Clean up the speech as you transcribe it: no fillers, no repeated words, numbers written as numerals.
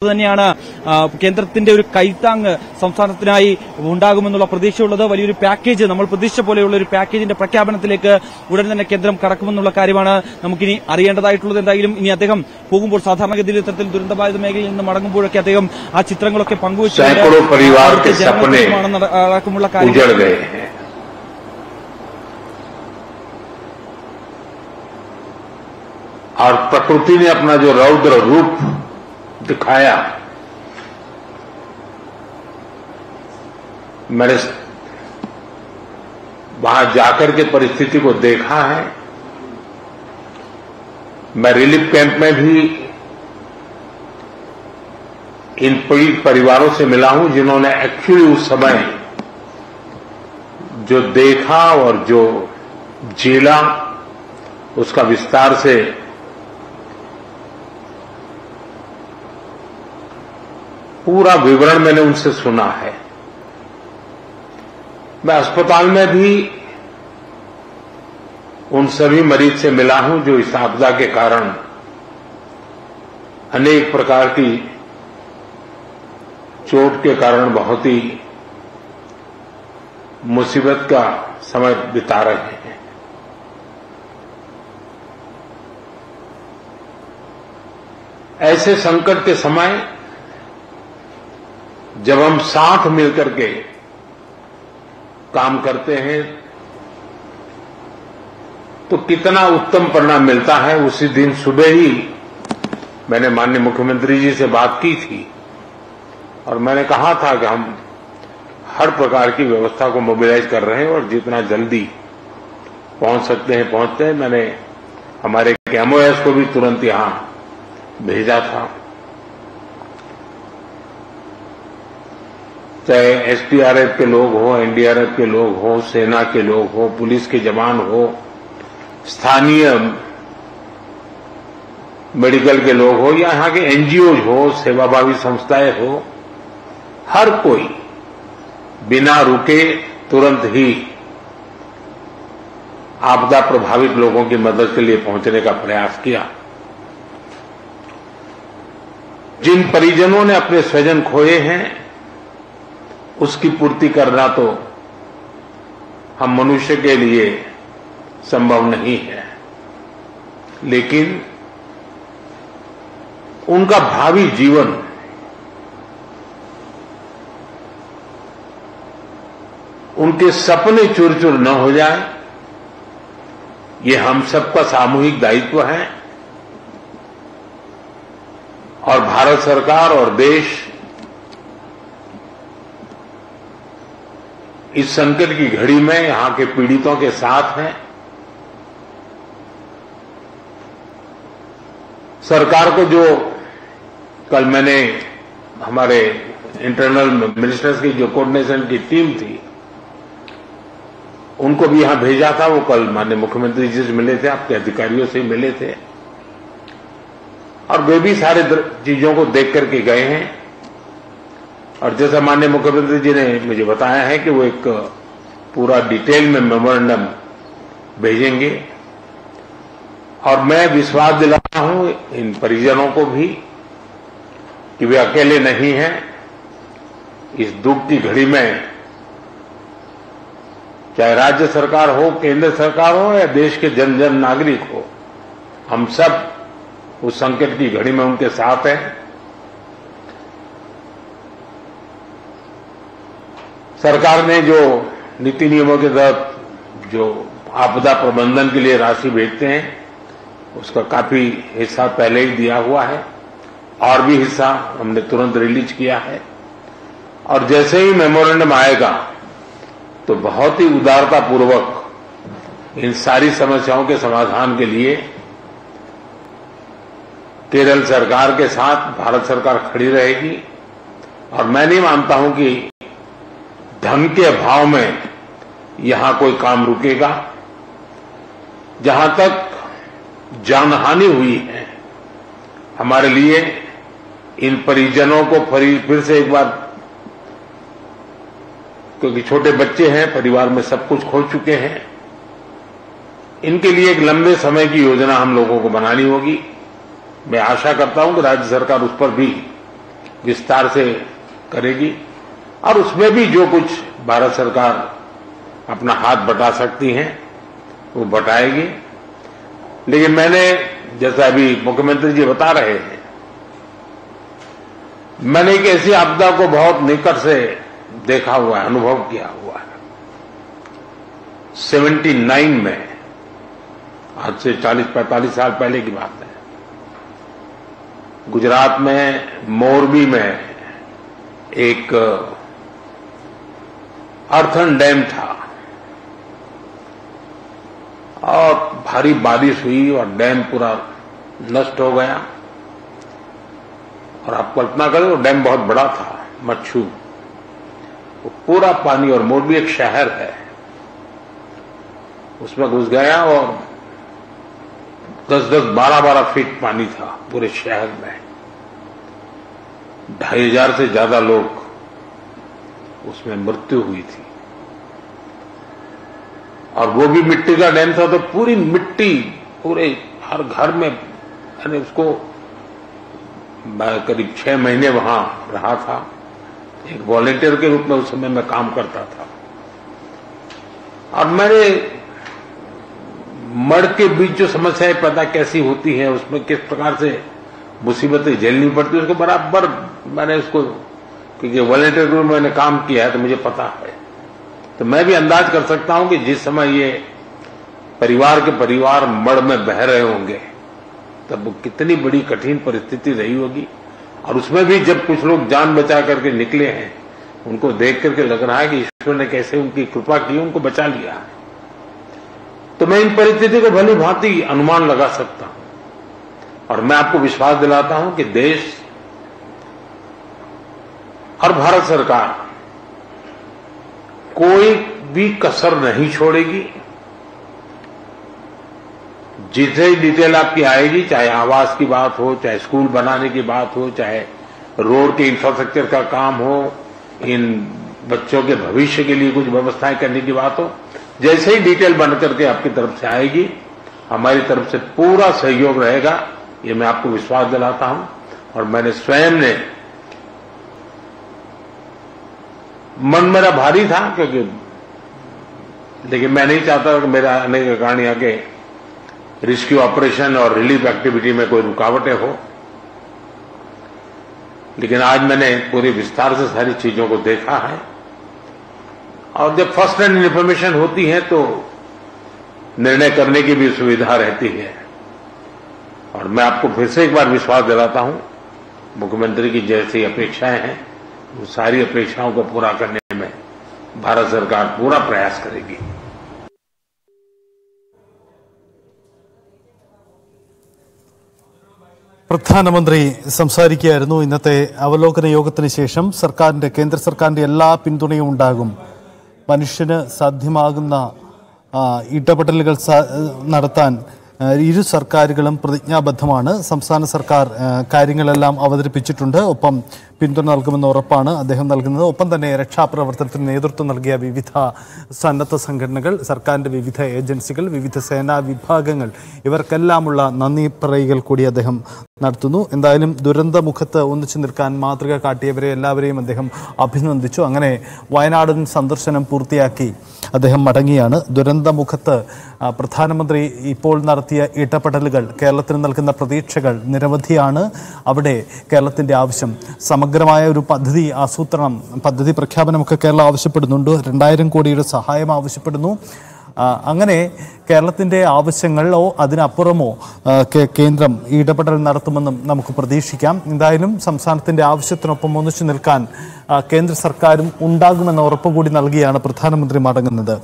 തന്നെയാണ് കേന്ദ്രത്തിന്റെ ഒരു കൈത്താങ് സംസ്ഥാനത്തിനായി ഉണ്ടാകുമെന്നുള്ള പ്രതീക്ഷയുള്ളത്. വലിയൊരു പാക്കേജ് നമ്മൾ പ്രതീക്ഷിച്ച പോലെയുള്ള ഒരു പാക്കേജിന്റെ പ്രഖ്യാപനത്തിലേക്ക് ഉടൻ തന്നെ കേന്ദ്രം കടക്കുമെന്നുള്ള കാര്യമാണ് നമുക്കിനി അറിയേണ്ടതായിട്ടുള്ളത്. എന്തായാലും ഇനി അദ്ദേഹം പോകുമ്പോൾ സാധാരണഗതിയിൽ ഇത്തരത്തിൽ ദുരന്തബാധിത മേഖലയിൽ നിന്ന് മടങ്ങുമ്പോഴൊക്കെ അദ്ദേഹം ആ ചിത്രങ്ങളൊക്കെ പങ്കുവച്ചുകൊണ്ടുള്ള കാര്യം और प्रकृति ने अपना जो रौद्र रूप दिखाया, मैंने वहां जाकर के परिस्थिति को देखा है। मैं रिलीफ कैंप में भी इन पीड़ित परिवारों से मिला हूं जिन्होंने एक्चुअली उस समय जो देखा और जो झेला उसका विस्तार से पूरा विवरण मैंने उनसे सुना है। मैं अस्पताल में भी उन सभी मरीज से मिला हूं जो इस आपदा के कारण अनेक प्रकार की चोट के कारण बहुत ही मुसीबत का समय बिता रहे हैं। ऐसे संकट के समय जब हम साथ मिलकर के काम करते हैं तो कितना उत्तम परिणाम मिलता है। उसी दिन सुबह ही मैंने माननीय मुख्यमंत्री जी से बात की थी और मैंने कहा था कि हम हर प्रकार की व्यवस्था को मोबिलाइज कर रहे हैं और जितना जल्दी पहुंच सकते हैं पहुंचते हैं। मैंने हमारे एमओएस को भी तुरंत यहां भेजा था, चाहे एसडीआरएफ के लोग हो, एनडीआरएफ के लोग हो, सेना के लोग हो, पुलिस के जवान हो, स्थानीय मेडिकल के लोग हो या यहां के एनजीओज हो, सेवाभावी संस्थाएं हो, हर कोई बिना रुके तुरंत ही आपदा प्रभावित लोगों की मदद के लिए पहुंचने का प्रयास किया। जिन परिजनों ने अपने स्वजन खोए हैं उसकी पूर्ति करना तो हम मनुष्य के लिए संभव नहीं है, लेकिन उनका भावी जीवन उनके सपने चूर चूर न हो जाए, ये हम सबका सामूहिक दायित्व है। और भारत सरकार और देश इस संकट की घड़ी में यहां के पीड़ितों के साथ हैं। सरकार को जो कल मैंने हमारे इंटरनल मिनिस्टर्स की जो कोऑर्डिनेशन की टीम थी उनको भी यहां भेजा था। वो कल माननीय मुख्यमंत्री जी से मिले थे, आपके अधिकारियों से मिले थे और वे भी सारे चीजों को देख करके गए हैं। और जैसा माननीय मुख्यमंत्री जी ने मुझे बताया है कि वो एक पूरा डिटेल में मेमोरेंडम भेजेंगे और मैं विश्वास दिलाता हूं इन परिजनों को भी कि वे अकेले नहीं हैं। इस दुख की घड़ी में चाहे राज्य सरकार हो, केंद्र सरकार हो या देश के जन जन नागरिक हो, हम सब उस संकट की घड़ी में उनके साथ हैं। सरकार ने जो नीति नियमों के तहत जो आपदा प्रबंधन के लिए राशि भेजते हैं उसका काफी हिस्सा पहले ही दिया हुआ है और भी हिस्सा हमने तुरंत रिलीज किया है। और जैसे ही मेमोरेंडम आएगा तो बहुत ही उदारतापूर्वक इन सारी समस्याओं के समाधान के लिए केरल सरकार के साथ भारत सरकार खड़ी रहेगी। और मैं नहीं मानता हूं कि धन के अभाव में यहां कोई काम रुकेगा। जहां तक जानहानि हुई है, हमारे लिए इन परिजनों को फिर से एक बार, क्योंकि छोटे बच्चे हैं, परिवार में सब कुछ खो चुके हैं, इनके लिए एक लंबे समय की योजना हम लोगों को बनानी होगी। मैं आशा करता हूं कि राज्य सरकार उस पर भी विस्तार से करेगी और उसमें भी जो कुछ भारत सरकार अपना हाथ बटा सकती है वो बटाएगी। लेकिन मैंने, जैसा अभी मुख्यमंत्री जी बता रहे हैं, मैंने एक ऐसी आपदा को बहुत निकट से देखा हुआ है, अनुभव किया हुआ है। 79 में, आज से 40-45 साल पहले की बात है, गुजरात में मोरबी में एक अर्थन डैम था और भारी बारिश हुई और डैम पूरा नष्ट हो गया। और आप कल्पना करें, वो डैम बहुत बड़ा था, मच्छू, वो पूरा पानी, और मोरबी एक शहर है, उसमें घुस गया और 10-10, 12-12 फीट पानी था पूरे शहर में। 2500 से ज्यादा लोग उसमें मृत्यु हुई थी। और वो भी मिट्टी का डैम था, तो पूरी मिट्टी पूरे हर घर में, यानी उसको करीब 6 महीने वहां रहा था। एक वॉलंटियर के रूप में उस समय मैं काम करता था और मैंने मड़ के बीच जो समस्याएं पैदा कैसी होती हैं, उसमें किस प्रकार से मुसीबतें झेलनी पड़ती है, उसको बराबर मैंने उसको, क्योंकि वॉलंटियर ग्रुप में मैंने काम किया है तो मुझे पता है। तो मैं भी अंदाज कर सकता हूं कि जिस समय ये परिवार के परिवार मड़ में बह रहे होंगे तब वो कितनी बड़ी कठिन परिस्थिति रही होगी। और उसमें भी जब कुछ लोग जान बचा करके निकले हैं, उनको देख करके लग रहा है कि ईश्वर ने कैसे उनकी कृपा की, उनको बचा लिया है। तो मैं इन परिस्थिति को भली भांति अनुमान लगा सकता हूं और मैं आपको विश्वास दिलाता हूं कि देश और भारत सरकार कोई भी कसर नहीं छोड़ेगी। जितनी डिटेल आपकी आएगी, चाहे आवास की बात हो, चाहे स्कूल बनाने की बात हो, चाहे रोड के इंफ्रास्ट्रक्चर का काम हो, इन बच्चों के भविष्य के लिए कुछ व्यवस्थाएं करने की बात हो, जैसे ही डिटेल बन करके आपकी तरफ से आएगी, हमारी तरफ से पूरा सहयोग रहेगा, ये मैं आपको विश्वास दिलाता हूं। और मैंने स्वयं ने, मन मेरा भारी था क्योंकि, लेकिन मैं नहीं चाहता कि मेरा आने के कारण यहाँ के रेस्क्यू ऑपरेशन और रिलीफ एक्टिविटी में कोई रुकावटें हो। लेकिन आज मैंने पूरी विस्तार से सारी चीजों को देखा है और जब फर्स्ट हैंड इन्फॉर्मेशन होती है तो निर्णय करने की भी सुविधा रहती है। और मैं आपको फिर से एक बार विश्वास दिलाता हूं, मुख्यमंत्री की जैसी अपेक्षाएं हैं, वो सारी अपेक्षाओं को पूरा करने में भारत सरकार पूरा प्रयास करेगी। പ്രധാനമന്ത്രി സംസാരിക്കുകയായിരുന്നു. ഇന്നത്തെ അവലോകന യോഗത്തിന് ശേഷം കേന്ദ്ര സർക്കാരിന്റെ എല്ലാ പിന്തുണയും ഉണ്ടാകും. മനുഷ്യന് സാധ്യമാകുന്ന ഇടപെടലുകൾ നടത്താൻ ഇരു സർക്കാരുകളും പ്രതിജ്ഞാബദ്ധമാണ്. സംസ്ഥാന സർക്കാർ കാര്യങ്ങളെല്ലാം അവതരിപ്പിച്ചിട്ടുണ്ട്. ഒപ്പം പിന്തുണ നൽകുമെന്ന ഉറപ്പാണ് അദ്ദേഹം നൽകുന്നത്. ഒപ്പം തന്നെ രക്ഷാപ്രവർത്തനത്തിന് നേതൃത്വം നൽകിയ വിവിധ സന്നദ്ധ സംഘടനകൾ, സർക്കാരിന്റെ വിവിധ ഏജൻസികൾ, വിവിധ സേനാ വിഭാഗങ്ങൾ, ഇവർക്കെല്ലാമുള്ള നന്ദി പറയുകൾ കൂടി അദ്ദേഹം നടത്തുന്നു. എന്തായാലും ദുരന്തമുഖത്ത് ഒന്നിച്ചു നിൽക്കാൻ മാതൃക കാട്ടിയവരെ എല്ലാവരെയും അദ്ദേഹം അഭിനന്ദിച്ചു. അങ്ങനെ വയനാടൻ സന്ദർശനം പൂർത്തിയാക്കി അദ്ദേഹം മടങ്ങിയാണ്. ദുരന്തമുഖത്ത് പ്രധാനമന്ത്രി ഇപ്പോൾ നടത്തിയ ഇടപെടലുകൾ, കേരളത്തിന് നൽകുന്ന പ്രതീക്ഷകൾ നിരവധിയാണ്. അവിടെ കേരളത്തിന്റെ ആവശ്യം സമഗ്രമായ ഒരു പദ്ധതി ആസൂത്രണം, പദ്ധതി പ്രഖ്യാപനമൊക്കെ കേരളം ആവശ്യപ്പെടുന്നുണ്ട്. 2000 കോടിയുടെ സഹായം ആവശ്യപ്പെടുന്നു. അങ്ങനെ കേരളത്തിന്റെ ആവശ്യങ്ങളോ അതിനപ്പുറമോ കേന്ദ്രം ഇടപെടൽ നടത്തുമെന്നും നമുക്ക് പ്രതീക്ഷിക്കാം. എന്തായാലും സംസ്ഥാനത്തിന്റെ ആവശ്യത്തിനൊപ്പം ഒന്നിച്ചു നിൽക്കാൻ കേന്ദ്ര സർക്കാരും ഉണ്ടാകുമെന്ന ഉറപ്പുകൂടി നൽകിയാണ് പ്രധാനമന്ത്രി മടങ്ങുന്നത്.